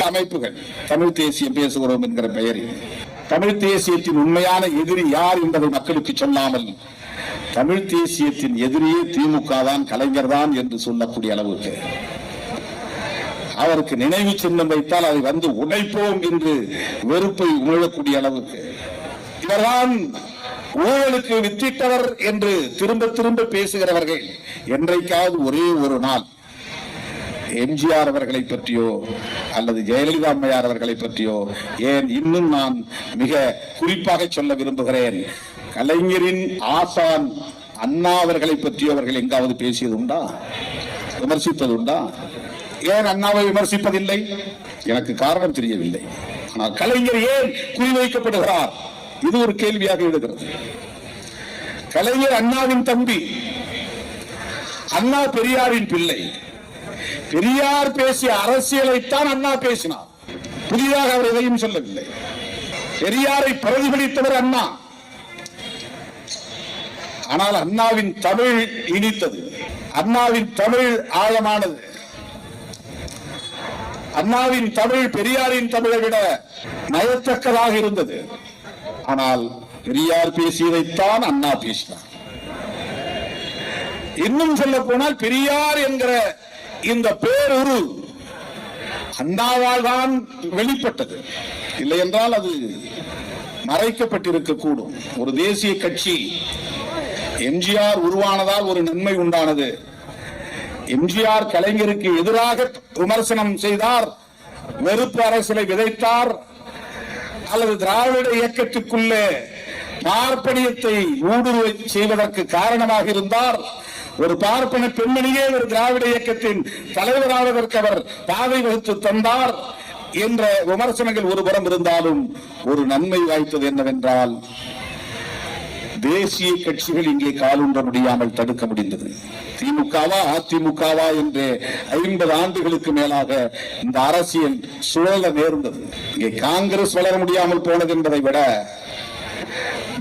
அமைப்புகள் தமிழ் தேசியம் பேசுகிறோம் என்கிற பெயரில் தமிழ் தேசியத்தின் உண்மையான எதிரி யார் என்பதை மக்களுக்கு சொல்லாமல் தமிழ் தேசியத்தின் எதிரியே திமுக தான், கலைஞர் தான் என்று சொல்லக்கூடிய அளவுக்கு அவருக்கு நினைவு சின்னம் வைத்தால் அதை வந்து உடைப்போம் என்று வெறுப்பை உணரக்கூடிய அளவுக்கு இவர்தான் ஊழலுக்கு வித்திட்டவர் என்று திரும்ப திரும்ப பேசுகிறவர்கள் என்றைக்காவது ஒரே ஒரு நாள் எம்ஜிஆர் அவர்களை பற்றியோ அல்லது ஜெயலலிதா அம்மையார் அவர்களை பற்றியோ, ஏன் இன்னும் நான் மிக குறிப்பாக சொல்ல விரும்புகிறேன், கலைஞரின் ஆசான் அண்ணா அவர்களை பற்றியோ அவர்கள் எங்காவது பேசியது உண்டா, விமர்சிப்பது உண்டா? ஏன் அண்ணாவை விமர்சிப்பதில்லை? எனக்கு காரணம் தெரியவில்லை. ஆனால் கலைஞர் ஏன் குறிவைக்கப்படுகிறார்? இது ஒரு கேள்வியாக எழுகிறது. கலைஞர் அண்ணாவின் தம்பி, அண்ணா பெரியாரின் பிள்ளை. பெரியார் பேசிய அரசியலைத்தான் அண்ணா பேசினார். புதிதாக அவர் எதையும் சொல்லவில்லை. பெரியாரை பிரதிபலித்தவர் அண்ணா. ஆனால் அண்ணாவின் தமிழ் இனித்தது, அண்ணாவின் தமிழ் ஆழமானது, அண்ணாவின் தமிழ் பெரியாரின் தமிழை விட நயத்தக்கதாக இருந்தது. ஆனால் பெரியார் பேசியதைத்தான் அண்ணா பேசினார். இன்னும் சொல்ல போனால் பெரியார் என்கிற இந்த பேருரு அண்ணாவால் தான் வெளிப்பட்டது. இல்லை என்றால் அது மறைக்கப்பட்டிருக்க கூடும். ஒரு தேசிய கட்சி எம்ஜிஆர் உருவானதால் ஒரு நன்மை உண்டானது. எம்ஜிஆர் கலைஞருக்கு எதிராக விமர்சனம் செய்தார், வெறுப்பு அரசியலை விதைத்தார், அல்லது திராவிட இயக்கத்துக்குள்ளே பார்ப்பனியத்தை ஊடுருவ செய்வதற்கு காரணமாக இருந்தார். ஒரு பார்ப்பன பெண்மணியே ஒரு திராவிட இயக்கத்தின் தலைவராவதற்கு அவர் பாதை வகுத்து தந்தார் என்ற விமர்சனங்கள் ஒருபுறம் இருந்தாலும் ஒரு நன்மை வாய்த்தது என்னவென்றால் தேசிய கட்சிகள் இங்கே காலூன்ற முடியாமல் தடுக்க முடிந்தது. திமுகவா அதிமுகவா என்று 50 ஆண்டுகளுக்கு மேலாக இந்த அரசியல் சுழல நேர்ந்தது. இங்கே காங்கிரஸ் வளர முடியாமல் போனது என்பதை விட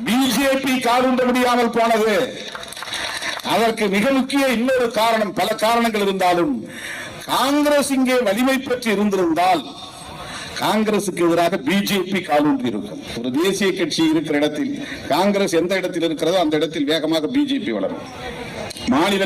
பிஜேபி காலூன்ற முடியாமல் போனது. அதற்கு மிக முக்கிய இன்னொரு காரணம், பல காரணங்கள் இருந்தாலும் காங்கிரஸ் இங்கே வலிமை பெற்று இருந்திருந்தால் காங்கிரசுக்கு எதிராக பிஜேபி காலூன்றி இருக்கும். ஒரு தேசிய கட்சி இருக்கிற இடத்தில் காங்கிரஸ் எந்த இடத்தில் இருக்கிறதோ அந்த இடத்தில் வேகமாக பிஜேபி வளரும். மாநில